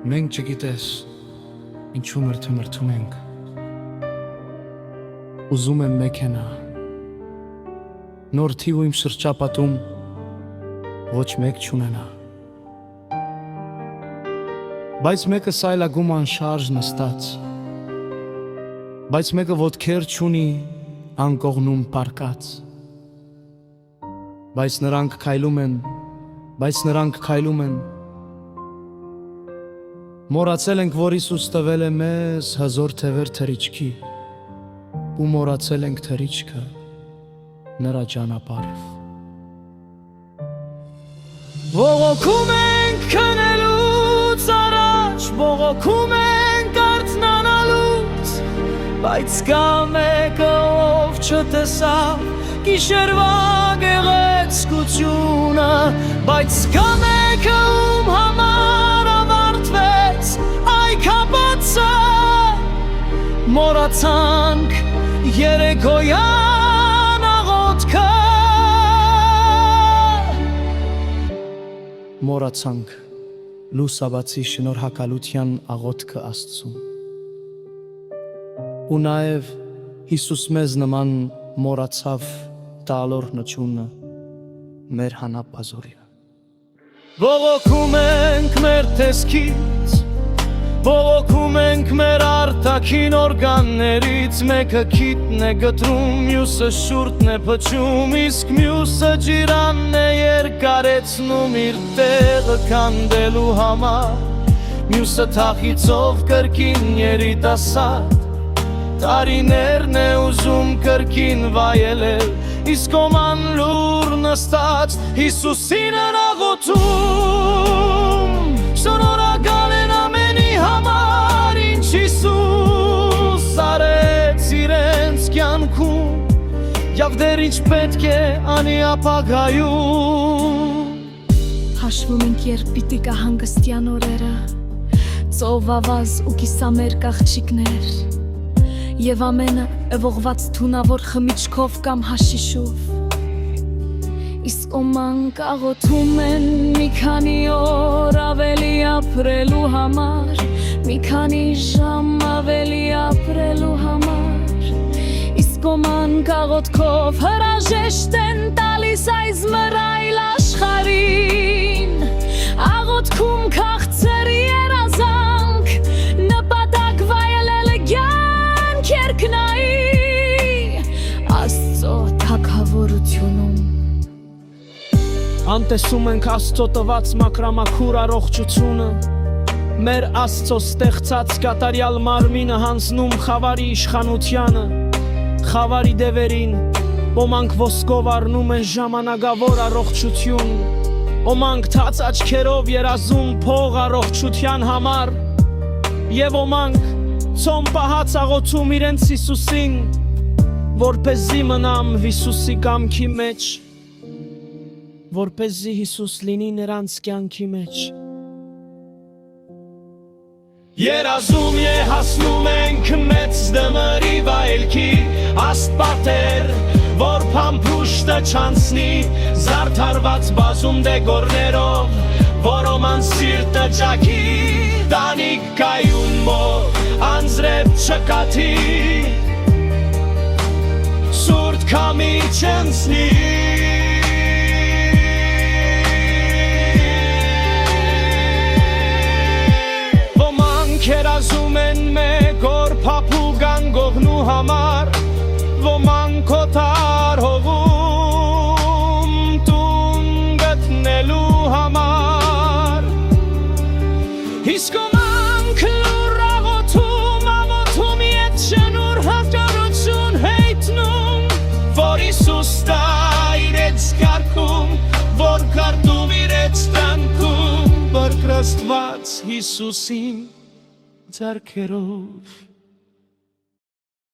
Մենք չգիտես ինչու մրթում ենք, ուզում եմ մեքենա, նոր թիվ ու իմ շրջապատում ոչ մեկ չունենա, բայց մեկը սայլագում անշարժ նստած, բայց մեկը ոտքեր չունի անկողնում պարկած, բայց նրանք քայլում են, մոռացել ենք, որ Հիսուս տվել է մեզ հզոր թևեր թռիչքի, ու մոռացել ենք թռիչքը նրա ճանապարհով։ Ողոքում ենք քնելուց առաջ, ողոքում ենք արթնանալուց, բայց կա մեկը, ով չտեսավ գիշերվա գեղեցկությունը, բայց կա մեկը, ում համար ավարտվեց այ քապացը, մոռացանք երեկոյան աղոթքը, մոռացանք լուսաբացի շնորհակալության աղոթքը Աստծուն, ու նաև Հիսուս մեզ նման մոռացավ տալոր նչունը մեր հանապազորին։ Ողոքում ենք մեր տեսքից, ողոքում ենք մեր արտաքին օրգաններից, մեկը քիթն է գտրում, մյուսը շուրթն է փչում, իսկ մյուսը ջիրանն է երկարեցնում իր տեղը քանդելու համար, մյուսը թախիծով կրկին երիտասարդ տարիներն է ուզում կրկին վայելել, իսկ ոման լուր նստած Հիսուսին են աղոթում, շնորհակալ են ամենի համար, ինչ Հիսուս արեց իրենց կյանքում, և դեռ ինչ պետք է անի ապագայում։ Հաշվում ենք, երբ պիտի կա հանգստյան օրերը, ծովավազ ու կիսամերկ աղջիկներ, և ամենը ևողված թունավոր խմիչքով կամ հաշիշով, իսկ ոմանք աղոթում են մի քանի օր ավելի ապրելու համար, մի քանի ժամ ավելի ապրելու համար, իսկ ոմանք աղոթքով հրաժեշտ են տալիս այս մռայլ աշխարհին, աղոթքում քաղցր երազանք, նպատակ վայելել կերկնայի Աստծո թագավորությունում։ Անտեսում ենք Աստծո տված մաքրամաքուր առողջությունը, մեր Աստծո ստեղծած կատարյալ մարմինը հանձնում խավարի իշխանությանը, խավարի դևերին, ոմանք ոսկով առնում են ժամանակավոր առողջություն, ոմանք թաց աչքերով երազում փող առողջության համար, և ոմանք ծոմ պահած աղոթում իրենց Հիսուսին, որպեսզի մնամ Հիսուսի կամքի մեջ, որպեսզի Հիսուս լինի նրանց կյանքի մեջ։ Երազում հասնում ենք մեծ դմրի վայելքի, աստպատեր, որ փամփուշտը չանցնի, զարդարված բազում դեգորներով, որոման սիրտը ճաքի, տանիք կայուն մոտ, անձրև չկաթի, սուրդ քամի չընցնի, ոմանք երազում են մեկ օր փափուկ անգողնու համար, ոմանք օտար հողում տուն գտնելու համար, իսկ ոմանք լուր աղոթում, աղոթում ետ շնորհակալություն հայտնում, որ Հիսուս տա իրենց կարգում, որ կարդում իրենց տանքում, բարկրաստված Հիսուսին ձեռքերով։